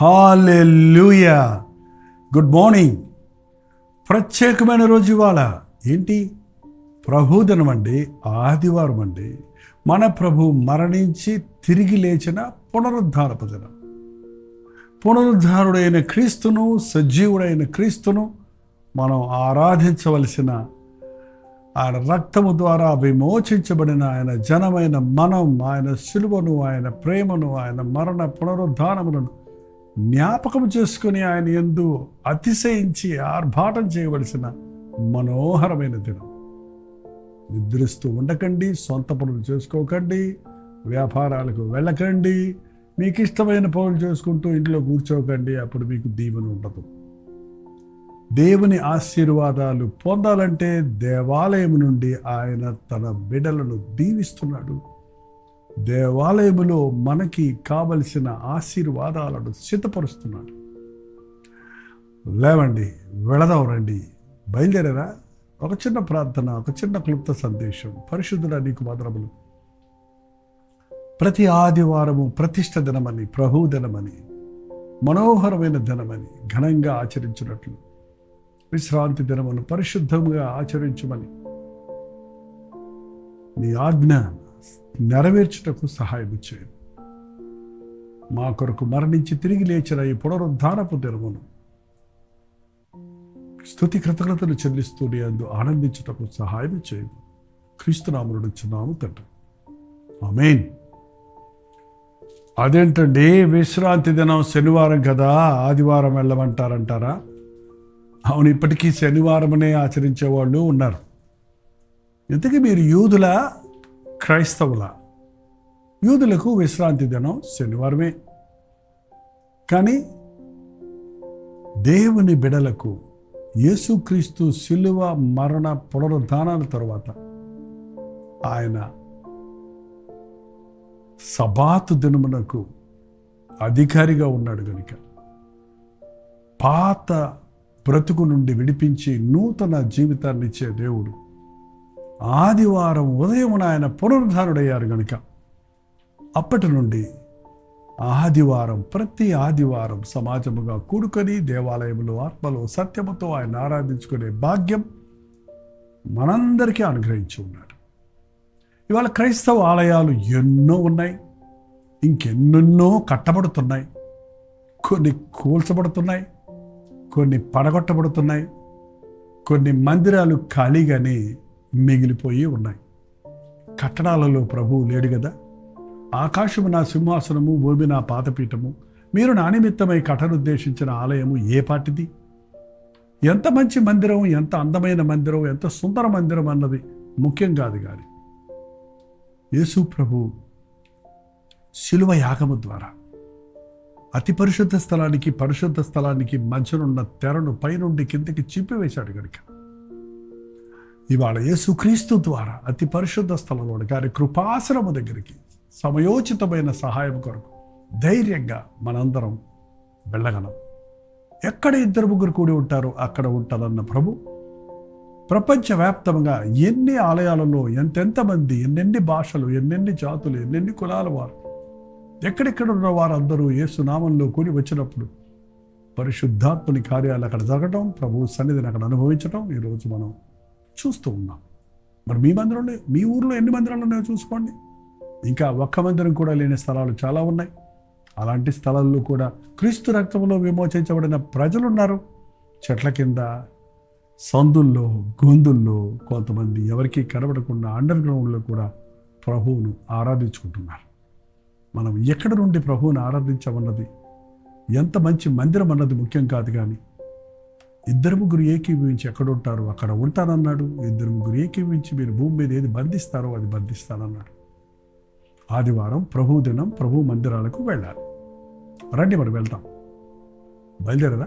హల్లెలూయా. Good morning. ప్రత్యేకమైన రోజు ఇవాళ. ఏంటి? ప్రభుదినం అండి, ఆదివారం అండి. మన ప్రభు మరణించి తిరిగి లేచిన పునరుద్ధారపు దినం. పునరుద్ధారుడైన క్రీస్తును, సజీవుడైన క్రీస్తును మనం ఆరాధించవలసిన, ఆయన రక్తము ద్వారా విమోచించబడిన ఆయన జనమైన మనం ఆయన శిలువను, ఆయన ప్రేమను, ఆయన మరణ పునరుద్ధానములను జ్ఞాపకం చేసుకుని ఆయన యందు అతిశయించి ఆర్భాటం చేయవలసిన మనోహరమైన దినం. నిద్రిస్తూ ఉండకండి, సొంత పనులు చేసుకోకండి, వ్యాపారాలకు వెళ్ళకండి, మీకు ఇష్టమైన పనులు చేసుకుంటూ ఇంట్లో కూర్చోకండి. అప్పుడు మీకు దీవెన ఉండదు. దేవుని ఆశీర్వాదాలు పొందాలంటే దేవాలయం నుండి ఆయన తన బిడ్డలను దీవిస్తున్నాడు. దేవాలయములో మనకి కావలసిన ఆశీర్వాదాలను సిద్ధపరుస్తున్నాడు. లేవండి, వెళదాం రండి. బయలుదేరారా? ఒక చిన్న ప్రార్థన, ఒక చిన్న క్లుప్త సందేశం. పరిశుద్ధుడా నీకు వందనములు. ప్రతి ఆదివారము ప్రతిష్ఠ దినమని, ప్రభు దినమని, మనోహరమైన దినమని ఘనంగా ఆచరించినట్లు విశ్రాంతి దినమును పరిశుద్ధంగా ఆచరించమని నీ ఆజ్ఞ నెరవేర్చుటకు సహాయం చేయండి. మా కొరకు మరణించి తిరిగి లేచిన ఈ పునరుద్ధానపు దినమును స్తుతి కృతజ్ఞతలు చెల్లిస్తూ నీ అందు ఆనందించుటకు సహాయం చేయండి. క్రీస్తునామములో అడుగుచున్నాము తండ్రి, ఆమేన్. అదేంటండి విశ్రాంతి దినం శనివారం కదా, ఆదివారం వెళ్ళమంటారంటారా? అవును, ఇప్పటికీ శనివారమనే ఆచరించే వాళ్ళు ఉన్నారు. ఇంతకీ మీరు యూదుల, క్రైస్తవుల? యూదులకు విశ్రాంతి దినం శనివారమే. కానీ దేవుని బిడలకు యేసుక్రీస్తు శిలువ మరణ పునరుద్ధానాల తరువాత ఆయన సబాతు దినమునకు అధికారిగా ఉన్నాడు కనుక పాత బ్రతుకు నుండి విడిపించి నూతన జీవితాన్ని ఇచ్చే దేవుడు ఆదివారం ఉదయమున ఆయన పునరుద్ధారుడయ్యారు కనుక అప్పటి నుండి ఆదివారం, ప్రతి ఆదివారం సమాజముగా కూడుకొని దేవాలయంలో ఆత్మలో సత్యముతో ఆయన ఆరాధించుకునే భాగ్యం మనందరికీ అనుగ్రహించి ఉన్నాడు. ఇవాళ క్రైస్తవ ఆలయాలు ఎన్నో ఉన్నాయి, ఇంకెన్నెన్నో కట్టబడుతున్నాయి. కొన్ని కూల్చబడుతున్నాయి, కొన్ని పడగొట్టబడుతున్నాయి, కొన్ని మందిరాలు ఖాళీగానే మిగిలిపోయి ఉన్నాయి. కట్టడాలలో ప్రభువు లేడు కదా. ఆకాశము నా సింహాసనము, భూమి నా పాదపీఠము, మీరు నా నిమిత్తమై కట్టనుద్దేశించిన ఆలయము ఏ పాటిది? ఎంత మంచి మందిరం, ఎంత అందమైన మందిరం, ఎంత సుందర మందిరం అన్నది ముఖ్యం కాదు. కానీ యేసు ప్రభు శిలువ యాగము ద్వారా అతి పరిశుద్ధ స్థలానికి, పరిశుద్ధ స్థలానికి మధ్యనున్న తెరను పైనుండి కిందకి చింపివేశాడు కనుక ఇవాళ యేసుక్రీస్తు ద్వారా అతి పరిశుద్ధ స్థలంలో గారి కృపాసనము దగ్గరికి సమయోచితమైన సహాయం కొరకు ధైర్యంగా మనందరం వెళ్ళగలం. ఎక్కడ ఇద్దరు ముగ్గురు కూడి ఉంటారో అక్కడ ఉంటారన్న ప్రభు ప్రపంచవ్యాప్తంగా ఎన్ని ఆలయాలలో ఎంతెంతమంది, ఎన్నెన్ని భాషలు, ఎన్నెన్ని జాతులు, ఎన్నెన్ని కులాల వారు, ఎక్కడెక్కడ ఉన్న వారందరూ యేసు నామంలో కూడి వచ్చినప్పుడు పరిశుద్ధాత్మని కార్యాలు అక్కడ జరగడం, ప్రభు సన్నిధిని అక్కడ అనుభవించడం ఈరోజు మనం చూస్తూ ఉన్నాం. మరి మీ మందిరంలో, మీ ఊర్లో ఎన్ని మందిరాలు ఉన్నాయో చూసుకోండి. ఇంకా ఒక్క మందిరం కూడా లేని స్థలాలు చాలా ఉన్నాయి. అలాంటి స్థలాల్లో కూడా క్రీస్తు రక్తంలో విమోచించబడిన ప్రజలు ఉన్నారు. చెట్ల కింద, సందుల్లో, గొంతుల్లో, కొంతమంది ఎవరికీ కనబడకుండా అండర్ గ్రౌండ్లో కూడా ప్రభువును ఆరాధించుకుంటున్నారు. మనం ఎక్కడి నుండి ప్రభువుని ఆరాధించమన్నది, ఎంత మంచి మందిరం అన్నది ముఖ్యం కాదు. కానీ ఇద్దరు ముగ్గురు ఏకీభవించి ఎక్కడుంటారో అక్కడ ఉంటానన్నాడు. ఇద్దరు ముగ్గురు ఏకీభవించి మీరు భూమి మీద ఏది బంధిస్తారో అది బంధిస్తానన్నాడు. ఆదివారం ప్రభు దినం, ప్రభు మందిరాలకు వెళ్ళాలి. రండి, మరి వెళ్తాం. బయలుదేరదా?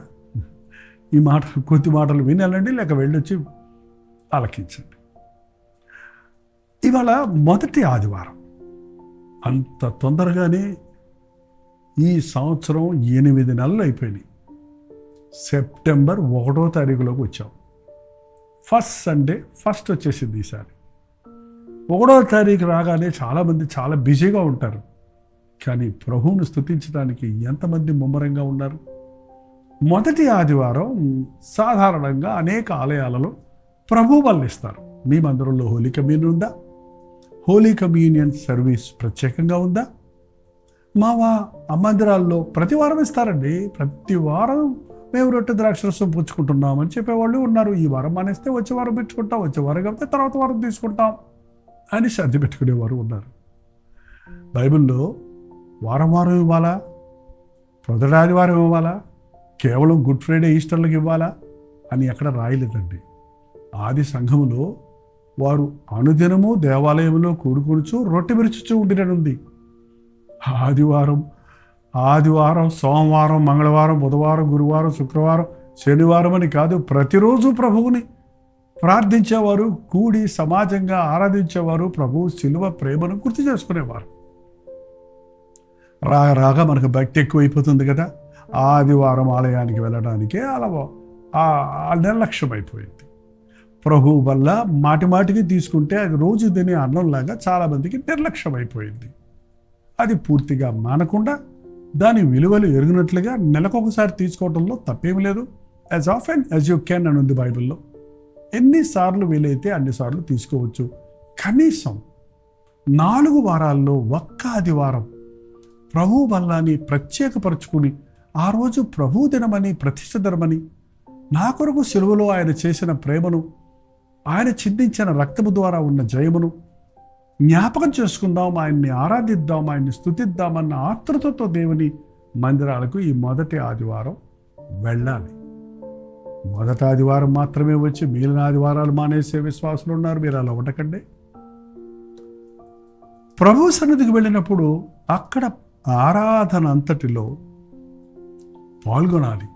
ఈ మాటలు, కొద్ది మాటలు వినాలండి, లేక వెళ్ళొచ్చి ఆలకించండి. ఇవాళ మొదటి ఆదివారం. అంత తొందరగానే ఈ సంవత్సరం 8 నెలలు అయిపోయినాయి. సెప్టెంబర్ 1వ తారీఖులోకి వచ్చాం. ఫస్ట్ సండే ఫస్ట్ వచ్చేసింది ఈసారి. 1వ తారీఖు రాగానే చాలామంది చాలా బిజీగా ఉంటారు. కానీ ప్రభువును స్తుతించడానికి ఎంతమంది ముమ్మరంగా ఉన్నారు? మొదటి ఆదివారం సాధారణంగా అనేక ఆలయాలలో ప్రభు బలి ఇస్తారు. మీ మందిరంలో హోలీ కమ్యూనియన్ ఉందా? హోలీ కమ్యూనియన్ సర్వీస్ ప్రత్యేకంగా ఉందా? మా మందిరాల్లో ప్రతి వారం ఇస్తారండి. ప్రతి వారం మేము రొట్టె ద్రాక్షరసం పుచ్చుకుంటున్నామని చెప్పేవాళ్ళు ఉన్నారు. ఈ వారం మానేస్తే వచ్చే వారం పెట్టుకుంటాం, వచ్చే వారం కాకపోతే తర్వాత వారం తీసుకుంటాం అని సర్ది పెట్టుకునేవారు ఉన్నారు. బైబిల్లో వారం వారం ఇవ్వాలా? మొదటి ఆదివారం ఇవ్వాలా? కేవలం గుడ్ ఫ్రైడే ఈస్టర్లకు ఇవ్వాలా అని ఎక్కడ రాయలేదండి. ఆది సంఘములో వారు అనుదినము దేవాలయంలో కూడుకొనుచు రొట్టె విరుచుచూ ఉండిననుంది. ఆదివారం, సోమవారం, మంగళవారం, బుధవారం, గురువారం, శుక్రవారం, శనివారం అని కాదు, ప్రతిరోజు ప్రభువుని ప్రార్థించేవారు, కూడి సమాజంగా ఆరాధించేవారు, ప్రభువు శిలువ ప్రేమను గుర్తు చేసుకునేవారు. రాగా మనకు భక్తి ఎక్కువైపోతుంది కదా, ఆదివారం ఆలయానికి వెళ్ళడానికే అలా నిర్లక్ష్యం అయిపోయింది. ప్రభువు వల్ల మాటిమాటికి తీసుకుంటే అది రోజు తినే అన్నంలాగా చాలామందికి నిర్లక్ష్యం అయిపోయింది. అది పూర్తిగా మానకుండా దాని విలువలు ఎరిగినట్లుగా నెలకొకసారి తీసుకోవడంలో తప్పేమి లేదు. As often as you can అని ఉంది బైబిల్లో. ఎన్నిసార్లు వీలైతే అన్నిసార్లు తీసుకోవచ్చు. కనీసం 4 వారాల్లో ఒక్క ఆదివారం ప్రభు వల్లని ప్రత్యేకపరుచుకుని ఆ రోజు ప్రభు దినమని ప్రతిష్ఠితమని, నా కొరకు సిలువలో ఆయన చేసిన ప్రేమను, ఆయన చిందించిన రక్తము ద్వారా ఉన్న జయమును జ్ఞాపకం చేసుకుందాం, ఆయన్ని ఆరాధిద్దాం, ఆయన్ని స్తుతిద్దామన్న ఆతృతతో దేవుని మందిరాలకు ఈ మొదటి ఆదివారం వెళ్ళాలి. మొదటి ఆదివారం మాత్రమే వచ్చి మిగిలిన ఆదివారాలు మానేసే విశ్వాసులు ఉన్నారు. మీరు అలా ఉండకండి. ప్రభు సన్నిధికి వెళ్ళినప్పుడు అక్కడ ఆరాధన అంతటిలో పాల్గొనాలి.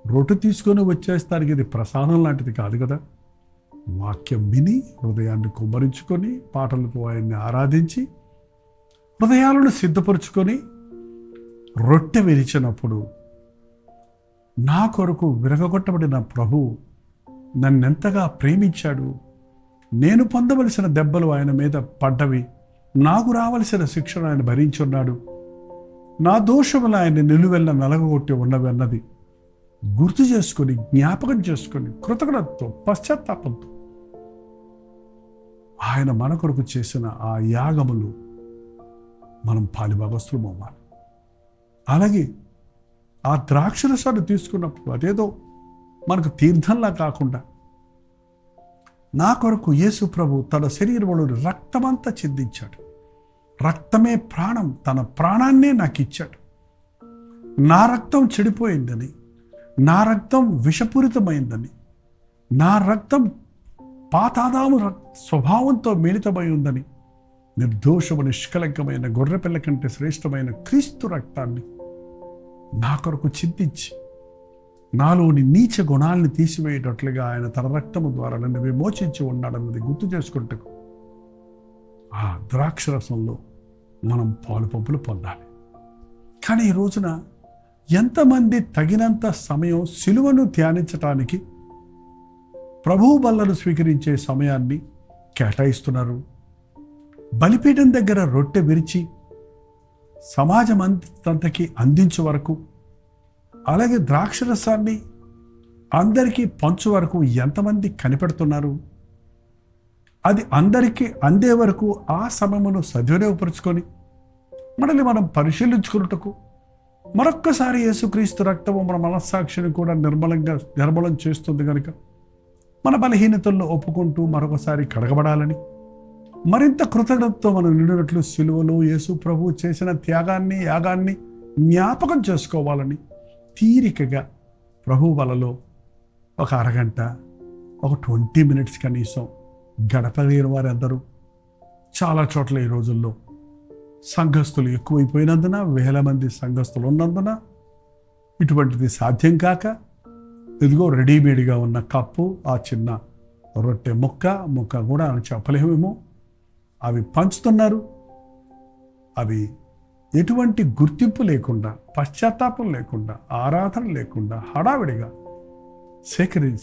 రొట్టె తీసుకొని వచ్చేస్తానికి ఇది ప్రసాదం లాంటిది కాదు కదా. వాక్యం విని హృదయాన్ని కుమ్మరించుకొని పాటలతో ఆయన్ని ఆరాధించి హృదయాలను సిద్ధపరుచుకొని రొట్టె విరిచినప్పుడు నా కొరకు విరగొట్టబడిన ప్రభు నన్నెంతగా ప్రేమించాడు, నేను పొందవలసిన దెబ్బలు ఆయన మీద పడ్డవి, నాకు రావలసిన శిక్షను ఆయన భరించున్నాడు, నా దోషములు ఆయన నిలువెల్ల నలగొట్టి ఉన్నవి అన్నది గుర్తు చేసుకొని, జ్ఞాపకం చేసుకొని, కృతజ్ఞతతో, పశ్చాత్తాపంతో ఆయన మన కొరకు చేసిన ఆ యాగములు మనం పాలిభాగస్తులం అవ్వాలి. అలాగే ఆ ద్రాక్షరసాన్ని తీసుకున్నప్పుడు అదేదో మనకు తీర్థంలా కాకుండా నా కొరకు యేసు ప్రభు తన శరీరంలో రక్తమంతా చిందించాడు. రక్తమే ప్రాణం, తన ప్రాణాన్నే నాకు ఇచ్చాడు. నా రక్తం చెడిపోయిందని, నా రక్తం విషపూరితమైందని, నా రక్తం పాతాదాము స్వభావంతో మిళితమై ఉందని, నిర్దోషము నిష్కలంకమైన గొర్రెపిల్ల కంటే శ్రేష్టమైన క్రీస్తు రక్తాన్ని నా కొరకు చింతించి నాలోని నీచ గుణాలను తీసివేయటట్లుగా ఆయన తన రక్తము ద్వారా నన్ను విమోచించి ఉన్నాడన్నది గుర్తు చేసుకుంటూ ఆ ద్రాక్షరసంలో మనం పాలు పంపులు పొందాలి. కానీ ఈ రోజున ఎంతమంది తగినంత సమయం సిలువను ధ్యానించటానికి, ప్రభువు బల్లను స్వీకరించే సమయాన్ని కేటాయిస్తున్నారు? బలిపీఠం దగ్గర రొట్టె విరిచి సమాజం అంతకి అందించే వరకు, అలాగే ద్రాక్షరసాన్ని అందరికీ పంచు వరకు ఎంతమంది కనిపెడుతున్నారు? అది అందరికీ అందే వరకు ఆ సమయమును సద్వినియోగపరుచుకొని మనల్ని మనం పరిశీలించుకున్నట్టుకు మరొక్కసారి యేసుక్రీస్తు రక్తము మన మనస్సాక్షిని కూడా నిర్మలం చేస్తుంది కనుక మన బలహీనతలను ఒప్పుకుంటూ మరొకసారి కడగబడాలని, మరింత కృతజ్ఞతతో మనం నిండినట్లు సిలువలో యేసు ప్రభువు చేసిన త్యాగాన్ని, యాగాన్ని జ్ఞాపకం చేసుకోవాలని తీరికగా ప్రభు వలలో ఒక అరగంట, ఒక 20 minutes కనీసం గడపలేని వారందరూ చాలా చోట్ల ఈ రోజుల్లో సంఘస్థులు ఎక్కువైపోయినందున, వేల మంది సంఘస్థులు ఉన్నందున ఇటువంటిది సాధ్యం కాక, ఇదిగో రెడీమేడ్గా ఉన్న కప్పు, ఆ చిన్న రొట్టె ముక్క కూడా అని చెప్పలేమేమో, అవి పంచుతున్నారు. అవి ఎటువంటి గుర్తింపు లేకుండా, పశ్చాత్తాపం లేకుండా, ఆరాధన లేకుండా హడావిడిగా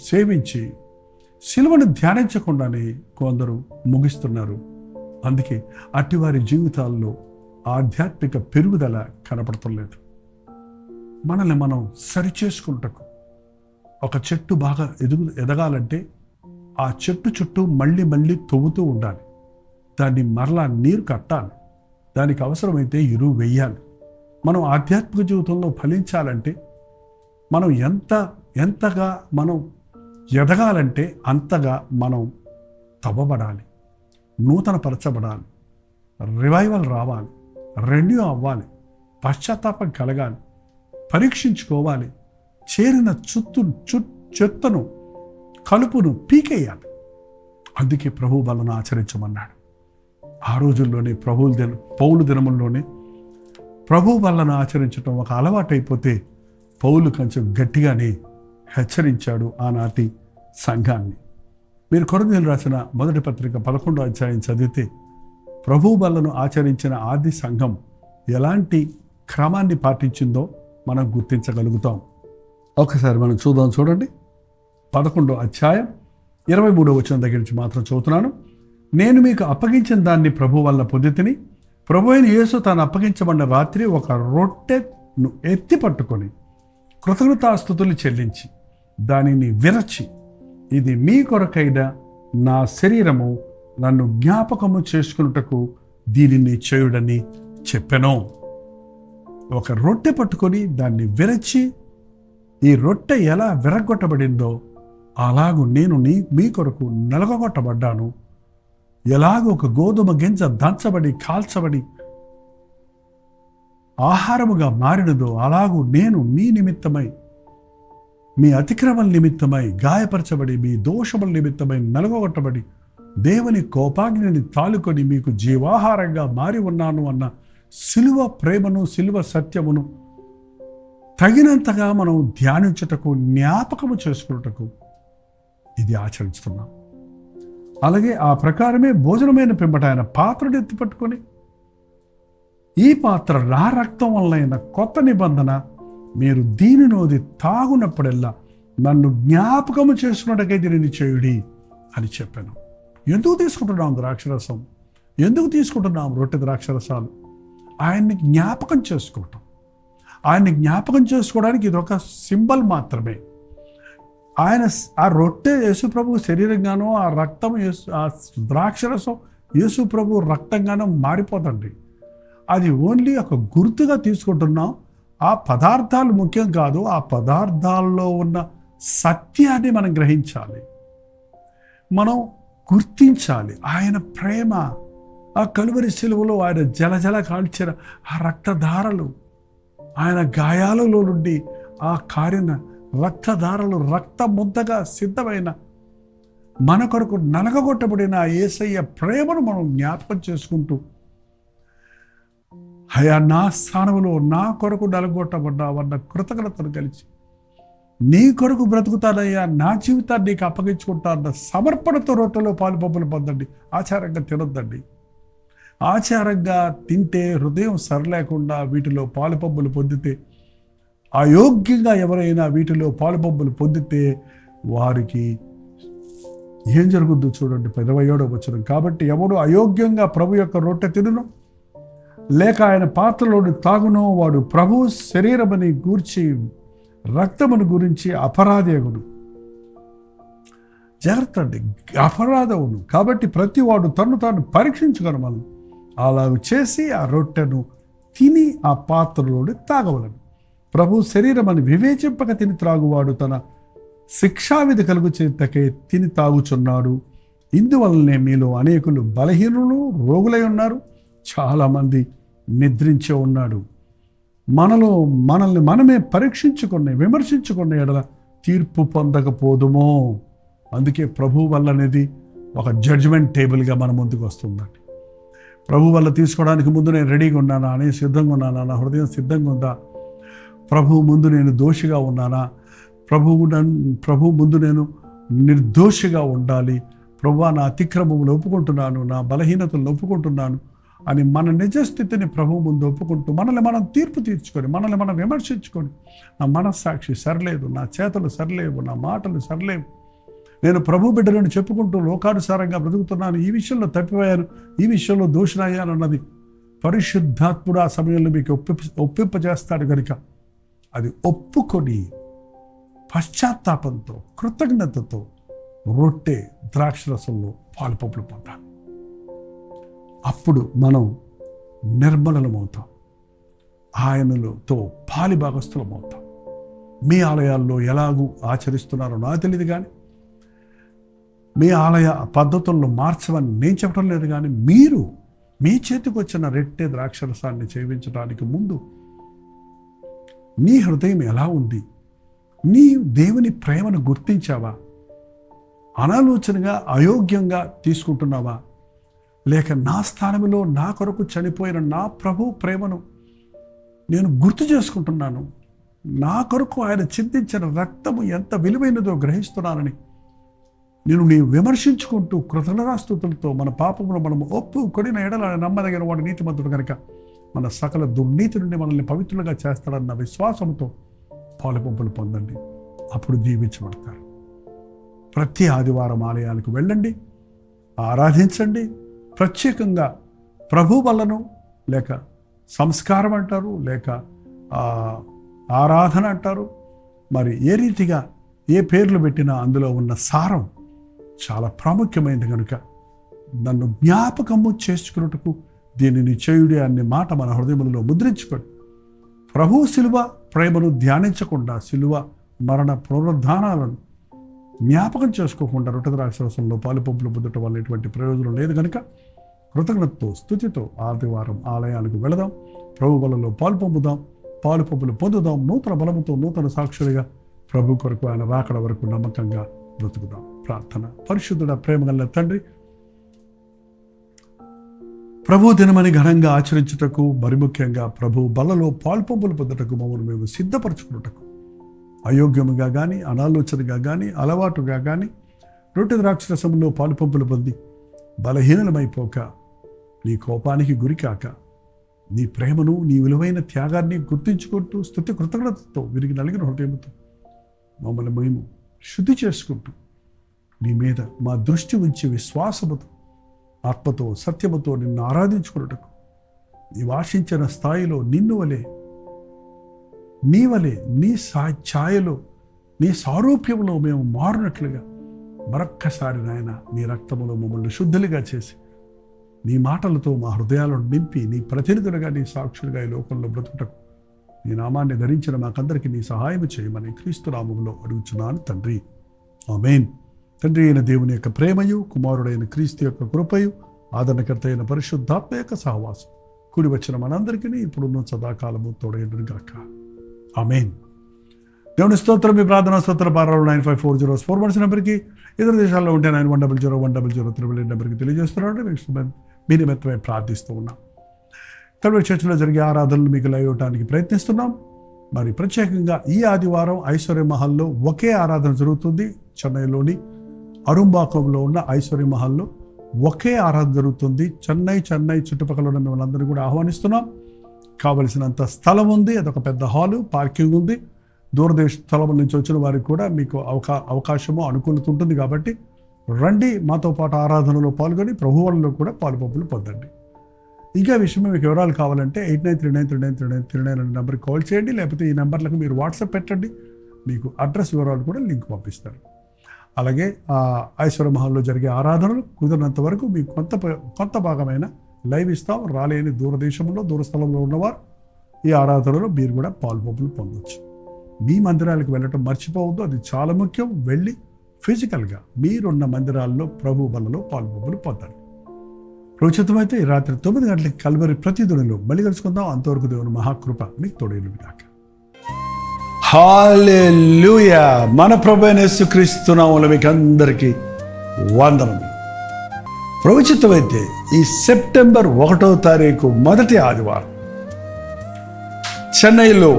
సేవించి సిలువను ధ్యానించకుండానే కొందరు ముగిస్తున్నారు. అందుకే అట్టివారి జీవితాల్లో ఆధ్యాత్మిక పెరుగుదల కనపడటం. మనల్ని మనం సరిచేసుకుంటకు ఒక చెట్టు బాగా ఎదగాలంటే ఆ చెట్టు చుట్టూ మళ్ళీ మళ్ళీ తవ్వుతూ ఉండాలి. దాన్ని మరలా నీరు కట్టాలి. దానికి అవసరమైతే ఎరువు వెయ్యాలి. మనం ఆధ్యాత్మిక జీవితంలో ఫలించాలంటే మనం ఎంతగా మనం ఎదగాలంటే అంతగా మనం తవ్వబడాలి, నూతనపరచబడాలి, రివైవల్ రావాలి, రెన్యూ అవ్వాలి, పశ్చాత్తాపం కలగాలి, పరీక్షించుకోవాలి, చేరిన చెత్తను కలుపును పీకేయాలి. అందుకే ప్రభు బలను ఆచరించమన్నాడు. ఆ రోజుల్లోనే పౌలు దినముల్లోనే ప్రభు బలను ఆచరించడం ఒక అలవాటైపోతే పౌలు కొంచెం గట్టిగానే హెచ్చరించాడు ఆనాటి సంఘాన్ని. మీరు కొరింథీయులకు రాసిన మొదటి పత్రిక 11వ అధ్యాయం చదివితే ప్రభు బలను ఆచరించిన ఆది సంఘం ఎలాంటి క్రమాన్ని పాటించిందో మనం గుర్తించగలుగుతాం. ఒకసారి మనం చూడండి. 11వ అధ్యాయం 23వ వచనం దగ్గర నుంచి మాత్రం చదువుతున్నాను. నేను మీకు అప్పగించిన దాన్ని ప్రభు వల్ల పొందితిని. ప్రభు అయిన యేసు తాను అప్పగించబడిన రాత్రి ఒక రొట్టెను ఎత్తి పట్టుకొని కృతజ్ఞతాస్తుతులు చెల్లించి దానిని విరచి, ఇది మీ కొరకైన నా శరీరము, నన్ను జ్ఞాపకము చేసుకున్నటకు దీనిని చేయుడని చెప్పెను. ఒక రొట్టె పట్టుకొని దాన్ని విరచి, ఈ రొట్టె ఎలా విరగొట్టబడిందో అలాగూ నేను మీ కొరకు నలగొట్టబడ్డాను. ఎలాగో ఒక గోధుమ గింజ దంచబడి కాల్చబడి ఆహారముగా మారినదో అలాగూ నేను మీ నిమిత్తమై, మీ అతిక్రమల నిమిత్తమై గాయపరచబడి, మీ దోషముల నిమిత్తమై నలగొట్టబడి దేవుని కోపాగ్నిని తాలుకొని మీకు జీవాహారంగా మారి ఉన్నాను అన్న సిలువ ప్రేమను, సిలువ సత్యమును తగినంతగా మనం ధ్యానించుటకు, జ్ఞాపకము చేసుకున్నటకు ఇది ఆచరిస్తున్నాం. అలాగే ఆ ప్రకారమే భోజనమైన పిమ్మట ఆయన పాత్రను ఎత్తి పట్టుకొని, ఈ పాత్ర నా రక్తం వలన కొత్త నిబంధన, మీరు దీనినోది తాగునప్పుడల్లా నన్ను జ్ఞాపకము చేసుకున్నట్టుగా దీనిని చేయుడి అని చెప్పాను. ఎందుకు తీసుకుంటున్నాం ద్రాక్షరసం? ఎందుకు తీసుకుంటున్నాం రొట్టె ద్రాక్షరసాలు? ఆయన్ని జ్ఞాపకం చేసుకోవటం. ఆయన్ని జ్ఞాపకం చేసుకోవడానికి ఇది ఒక సింబల్ మాత్రమే. ఆయన ఆ రొట్టె యేసు ప్రభు శరీరంగానో, ఆ రక్తం ఆ ద్రాక్షరసం యేసు ప్రభు రక్తంగానో మారిపోతండి. అది ఓన్లీ ఒక గుర్తుగా తీసుకుంటున్నాం. ఆ పదార్థాలు ముఖ్యం కాదు, ఆ పదార్థాల్లో ఉన్న సత్యాన్ని మనం గ్రహించాలి, మనం గుర్తించాలి. ఆయన ప్రేమ, ఆ కలువరి శిలువలో ఆయన జలజల కాల్చిన ఆ రక్తధారలు, ఆయన గాయాలలో నుండి ఆ కారిన రక్తధారలు, రక్త ముద్దగా సిద్ధమైన మన కొరకు నలగగొట్టబడిన యేసయ్య ప్రేమను మనం జ్ఞాపకం చేసుకుంటూ, అయా నా స్థానంలో నా కొరకు నలగొట్టబడ్డావన్న కృతజ్ఞతను కలిసి, నీ కొరకు బ్రతుకుతానయ్యా, నా జీవితాన్ని నీకు అప్పగించుకుంటాన్న సమర్పణతో రొట్టెలో పాలుపప్పులు పొందండి. ఆచారంగా తినొద్దండి. ఆచారంగా తింటే హృదయం సరిలేకుండా వీటిలో పాలుపప్పులు పొందితే, అయోగ్యంగా ఎవరైనా వీటిలో పాలుపప్పులు పొందితే వారికి ఏం జరుగుద్దో చూడండి. 27వ వచనం. కాబట్టి ఎవడు అయోగ్యంగా ప్రభు యొక్క రొట్టె తినును లేక ఆయన పాత్రలోని తాగునో వాడు ప్రభు శరీరమని గూర్చి రక్తమును గురించి అపరాధేగుడు. జాగ్రత్త అండి, అపరాధవును. కాబట్టి ప్రతి వాడు తను తాను పరీక్షించుకొనమను. అలా చేసి ఆ రొట్టెను తిని ఆ పాత్రలోని తాగవలను. ప్రభు శరీరమని వివేచింపక తిని త్రాగువాడు తన శిక్షావిధి కలుగు చేతకే తిని తాగుచున్నాడు. ఇందువలనే మీలో అనేకులు బలహీనులు, రోగులై ఉన్నారు. చాలామంది నిద్రించే ఉన్నాడు. మనల్ని మనమే పరీక్షించుకునే, విమర్శించుకునే ఎడల తీర్పు పొందకపోదుమో. అందుకే ప్రభు వల్ల అనేది ఒక జడ్జిమెంట్ టేబుల్గా మన ముందుకు వస్తుందండి. ప్రభు వల్ల తీసుకోవడానికి ముందు నేను రెడీగా ఉన్నానా, నేను సిద్ధంగా ఉన్నానా, నా హృదయం సిద్ధంగా ఉందా, ప్రభు ముందు నేను దోషిగా ఉన్నానా, ప్రభు ముందు నేను నిర్దోషిగా ఉండాలి, ప్రభువా నా అతిక్రమములు ఒప్పుకుంటున్నాను, నా బలహీనతలను ఒప్పుకుంటున్నాను అని మన నిజస్థితిని ప్రభు ముందు ఒప్పుకుంటూ మనల్ని మనం తీర్పు తీర్చుకొని, మనల్ని మనం విమర్శించుకొని, నా మనస్సాక్షి సరిలేదు, నా చేతలు సరిలేవు, నా మాటలు సరిలేవు, నేను ప్రభు బిడ్డలను చెప్పుకుంటూ లోకానుసారంగా బ్రతుకుతున్నాను, ఈ విషయంలో తప్పిపోయాను, ఈ విషయంలో దోషినయ్యాను అన్నది పరిశుద్ధాత్ముడు ఆ సమయంలో మీకు ఒప్పింపజేస్తాడు కనుక అది ఒప్పుకొని పశ్చాత్తాపంతో కృతజ్ఞతతో రొట్టె ద్రాక్షరసంలో పాలు పంపులు పొందాలి. అప్పుడు మనం నిర్మలమవుతాం, ఆయనతో పాలి భాగస్థులమవుతాం. మీ ఆలయాల్లో ఎలాగూ ఆచరిస్తున్నారో నాకు తెలియదు, కానీ మీ ఆలయ పద్ధతులను మార్చమని నేను చెప్పడం లేదు, కానీ మీరు మీ చేతికి వచ్చిన రెట్టె ద్రాక్షరసాన్ని సేవించడానికి ముందు నీ హృదయం ఎలా ఉంది? నీ దేవుని ప్రేమను గుర్తించావా? అనాలోచనగా అయోగ్యంగా తీసుకుంటున్నావా? లేక నా స్థానంలో నా కొరకు చనిపోయిన నా ప్రభు ప్రేమను నేను గుర్తు చేసుకుంటున్నాను, నా కొరకు ఆయన చిందించిన రక్తము ఎంత విలువైనదో గ్రహిస్తున్నానని నేను విమర్శించుకుంటూ కృతజ్ఞతాస్తుతులతో మన పాపమును మనము ఒప్పుకొనిన ఎడల నమ్మదగిన వాడు నీతిమంతుడు కనుక మన సకల దుర్నీతి నుండి మనల్ని పవిత్రులుగా చేస్తాడన్న విశ్వాసంతో పాలు పంపులు పొందండి. అప్పుడు దీవించబడతారు. ప్రతి ఆదివారం ఆలయాలకు వెళ్ళండి, ఆరాధించండి. ప్రత్యేకంగా ప్రభు వల్లను, లేక సంస్కారం అంటారు, లేక ఆరాధన అంటారు, మరి ఏ రీతిగా ఏ పేర్లు పెట్టినా అందులో ఉన్న సారం చాలా ప్రాముఖ్యమైనది కనుక నన్ను జ్ఞాపకము చేసుకున్నట్టుకు దీనిని చేయుడి అనే మాట మన హృదయంలో ముద్రించుకోండి. ప్రభు శిలువ ప్రేమను ధ్యానించకుండా, శిలువ మరణ పునరుద్ధానాలను జ్ఞాపకం చేసుకోకుండా రొట్టె ద్రాక్షరసంలో పాలు పంపులు పొందటం వల్ల ఎటువంటి ప్రయోజనం లేదు కనుక కృతజ్ఞతతో స్తుతితో ఆదివారం ఆలయాలకు వెళదాం, ప్రభు బలలో పాలు పంపుదాం, పాలు పంపులు పొందుదాం. నూతన బలముతో నూతన సాక్షులుగా ప్రభు కొరకు ఆయన రాకడ వరకు నమ్మకంగా బ్రతుకుదాం. ప్రార్థన. పరిశుద్ధుడ ప్రేమగల తండ్రి, ప్రభు దినమని ఘనంగా ఆచరించుటకు, మరి ముఖ్యంగా ప్రభు బలలో పాలు పంపులు పొందుటకు మమ్మల్ని మేము సిద్ధపరచుకున్నటకు, అయోగ్యముగా కానీ, అనాలోచనగా కానీ, అలవాటుగా కానీ రొట్టె ద్రాక్షరసంలో పాలు పంపులు పొంది బలహీనమైపోక, నీ కోపానికి గురికాక, నీ ప్రేమను, నీ విలువైన త్యాగాన్ని గుర్తించుకుంటూ స్తుతి కృతజ్ఞతతో విరిగి నలిగిన హృదయంతో మమ్మల్ని మేము శుద్ధి చేసుకుంటూ నీ మీద మా దృష్టి ఉంచి విశ్వాసముతో, ఆత్మతో, సత్యముతో నిన్ను ఆరాధించుకున్నటకు, నీవు ఆశించిన స్థాయిలో నిన్ను వలె, నీ వలె, నీ ఛాయలో, నీ సారూప్యంలో మేము మారినట్లుగా మరొక్కసారి నాయన నీ రక్తములో మమ్మల్ని శుద్ధులుగా చేసి, నీ మాటలతో మా హృదయాలను నింపి, నీ ప్రతినిధులుగా, నీ సాక్షులుగా ఈ లోకంలో బ్రతుకుటకు నీ నామాన్ని ధరించిన మాకందరికీ నీ సహాయం చేయమని క్రీస్తు నామములో అడుగుచున్నాను తండ్రి. ఆమేన్. తండ్రి అయిన దేవుని యొక్క ప్రేమయు, కుమారుడైన క్రీస్తు యొక్క కృపయు, ఆదరణకర్త అయిన పరిశుద్ధాత్మ యొక్క సహవాసం కూడి వచ్చిన మనందరికీ ఇప్పుడున్న సదాకాలము తోడైండును గాక. ఆమేన్. దేవుని స్తోత్రం. మీ ప్రార్థన స్తోత్ర పారాలు 954041 నెంబర్కి, ఇతర దేశాల్లో ఉంటే 91001003 నెంబర్కి తెలియజేస్తున్నాడు. మీ నిమిత్తమై ప్రార్థిస్తూ ఉన్నాం. కల్వరి చర్చిలో జరిగే ఆరాధనలు మీకు లైవ్ ఇవ్వడానికి ప్రయత్నిస్తున్నాం. మరి ప్రత్యేకంగా ఈ ఆదివారం ఐశ్వర్య మహల్లో ఒకే ఆరాధన జరుగుతుంది. చెన్నైలోని అరుంబాకంలో ఉన్న ఐశ్వర్య మహల్లో ఒకే ఆరాధన జరుగుతుంది. చెన్నై చుట్టుపక్కల ఉన్న మిమ్మల్ని అందరినీ కూడా ఆహ్వానిస్తున్నాం. కావలసినంత స్థలం ఉంది, అదొక పెద్ద హాలు, పార్కింగ్ ఉంది. దూరదేశ స్థలం నుంచి వచ్చిన వారికి కూడా మీకు అవకాశము, అనుకూలత ఉంటుంది. కాబట్టి రండి, మాతో పాటు ఆరాధనలో పాల్గొని ప్రభువులలో కూడా పాలుపంపులు పొందండి. ఇంకా విషయం మీకు వివరాలు కావాలంటే 8939393939 అనే నెంబర్కి కాల్ చేయండి, లేకపోతే ఈ నెంబర్లకు మీరు వాట్సాప్ పెట్టండి. మీకు అడ్రస్ వివరాలు కూడా లింక్ పంపిస్తారు. అలాగే ఐశ్వర్య మహల్లో జరిగే ఆరాధనలు కుదిరినంత వరకు మీకు కొంత భాగమైన లైవ్ ఇస్తాం. రాలేని దూరదేశంలో, దూరస్థలంలో ఉన్నవారు ఈ ఆరాధనలో మీరు కూడా పాలుపంపులు పొందవచ్చు. మీ మందిరాలకు వెళ్ళటం మర్చిపోవద్దు, అది చాలా ముఖ్యం. వెళ్ళి ఫిజికల్గా మీరున్న మందిరాల్లో ప్రభు బలలో పాలుపంపులు పొందండి. రోచితమైతే రాత్రి 9 గంటలకి కల్వరి ప్రతిధ్వనిలో మళ్ళీ కలుసుకుందాం. అంతవరకు దేవుని మహాకృప మీకు తోడేలు గాక. హల్లెలూయా. మన ప్రభువైన యేసుక్రీస్తు నామములో మీకు అందరికీ వందనములు. రోచితమైతే ఈ సెప్టెంబర్ 1వ తారీఖు మొదటి ఆదివారం చెన్నైలో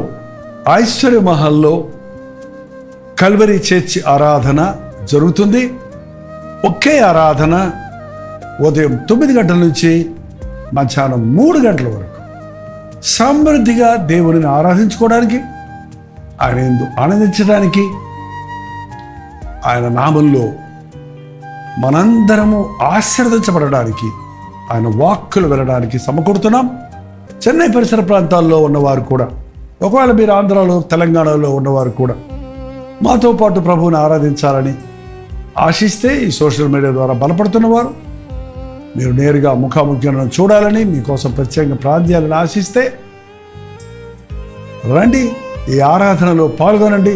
ఐశ్వర్య మహల్లో కల్వరి చర్చి ఆరాధన జరుగుతుంది. ఒకే ఆరాధన ఉదయం 9 గంటల నుంచి మధ్యాహ్నం 3 గంటల వరకు సమృద్ధిగా దేవుడిని ఆరాధించుకోవడానికి, ఆయన యందు ఆనందించడానికి, ఆయన నామంలో మనందరము ఆశీర్వదించబడడానికి, ఆయన వాక్కులు వినడానికి సమకూడుతున్నాం. చెన్నై పరిసర ప్రాంతాల్లో ఉన్నవారు కూడా, ఒకవేళ మీరు ఆంధ్రాలో తెలంగాణలో ఉన్నవారు కూడా మాతో పాటు ప్రభువుని ఆరాధించాలని ఆశిస్తే, ఈ సోషల్ మీడియా ద్వారా బలపడుతున్నవారు మీరు నేరుగా ముఖాముఖిని చూడాలని, మీకోసం ప్రత్యేకంగా ప్రార్థనలను ఆశిస్తే రండి, ఈ ఆరాధనలో పాల్గొనండి.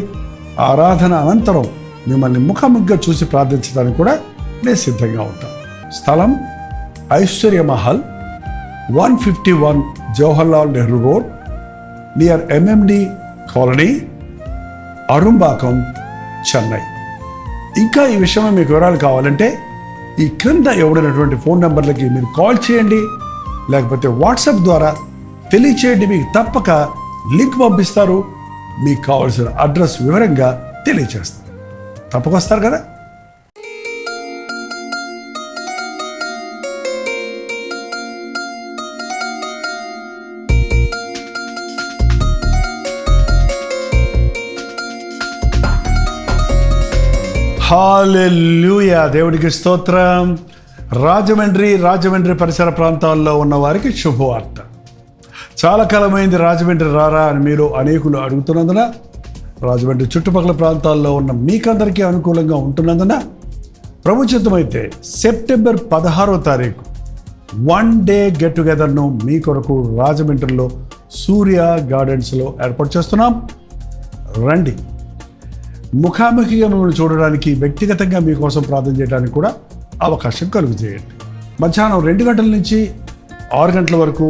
ఆరాధన అనంతరం మిమ్మల్ని ముఖాముఖిగా చూసి ప్రార్థించడానికి కూడా నేను సిద్ధంగా ఉంటాను. స్థలం Aishwarya Mahal, 151 Jawaharlal Nehru road, near MMD colony, Arumbakkam, Chennai. ఇంకా ఈ విషయమే మీకు వివరాలు కావాలంటే ఈ క్రింద ఇవ్వబడినటువంటి ఫోన్ నెంబర్లకి మీరు కాల్ చేయండి, లేకపోతే వాట్సాప్ ద్వారా తెలియచేయండి. మీకు తప్పక లింక్ పంపిస్తారు, మీకు కావాల్సిన అడ్రస్ వివరంగా తెలియచేస్తారు. తప్పకొస్తారు కదా. హల్లెలూయా, దేవుడికి స్తోత్రం. రాజమండ్రి పరిసర ప్రాంతాల్లో ఉన్న వారికి శుభవార్త. చాలా కాలమైంది రాజమండ్రి రారా అని మీరు అనేకులు అడుగుతున్నందున, రాజమండ్రి చుట్టుపక్కల ప్రాంతాల్లో ఉన్న మీకందరికీ అనుకూలంగా ఉంటున్నందున, ప్రభుత్వమైతే సెప్టెంబర్ 16వ తారీఖు 1 డే గెట్ టుగెదర్ను మీ కొరకు రాజమండ్రిలో సూర్య గార్డెన్స్లో ఏర్పాటు చేస్తున్నాం. రండి, ముఖాముఖిగా మిమ్మల్ని చూడడానికి, వ్యక్తిగతంగా మీకోసం ప్రార్థన చేయడానికి కూడా అవకాశం కలుగు చేయండి. మధ్యాహ్నం 2 గంటల నుంచి 6 గంటల వరకు,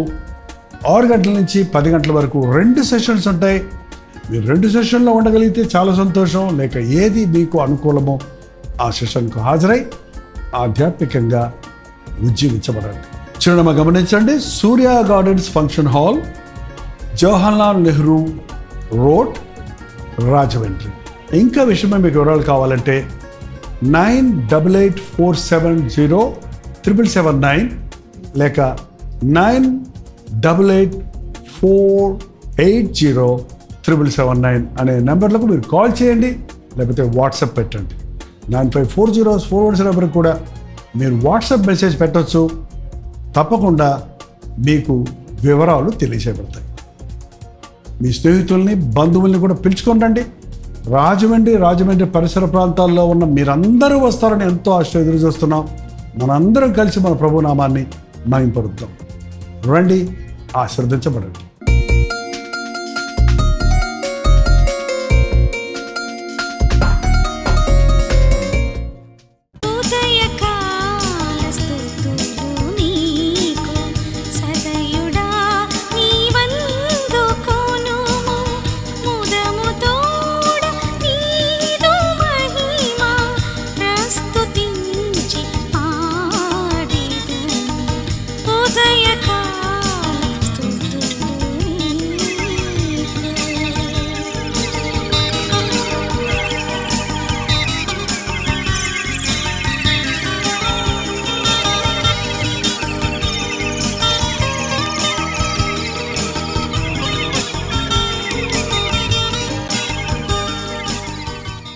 6 గంటల నుంచి 10 గంటల వరకు 2 సెషన్స్ ఉంటాయి. మీరు 2 సెషన్లో ఉండగలిగితే చాలా సంతోషం. లేక ఏది మీకు అనుకూలమో ఆ సెషన్కు హాజరై ఆధ్యాత్మికంగా ఉజ్జీవించబడండి. చిరునామా గమనించండి, Surya gardens function hall, Jawaharlal Nehru road, Rajahmundry. ఇంకా విషయమే మీకు వివరాలు కావాలంటే 9884707779 లేక 9884807779 అనే నెంబర్లకు మీరు కాల్ చేయండి, లేకపోతే వాట్సాప్ పెట్టండి. 954041 నెంబర్కి కూడా మీరు వాట్సాప్ మెసేజ్ పెట్టవచ్చు. తప్పకుండా మీకు వివరాలు తెలియజేయబడతాయి. మీ స్నేహితుల్ని, బంధువుల్ని కూడా పిలుచుకొని రండి. రాజమండ్రి పరిసర ప్రాంతాల్లో ఉన్న మీరందరూ వస్తారని ఎంతో ఆశతో ఎదురు చూస్తున్నాం. మనందరం కలిసి మన ప్రభునామాన్ని మహింపరుద్దాం. రండి, ఆశీర్వదించబడండి.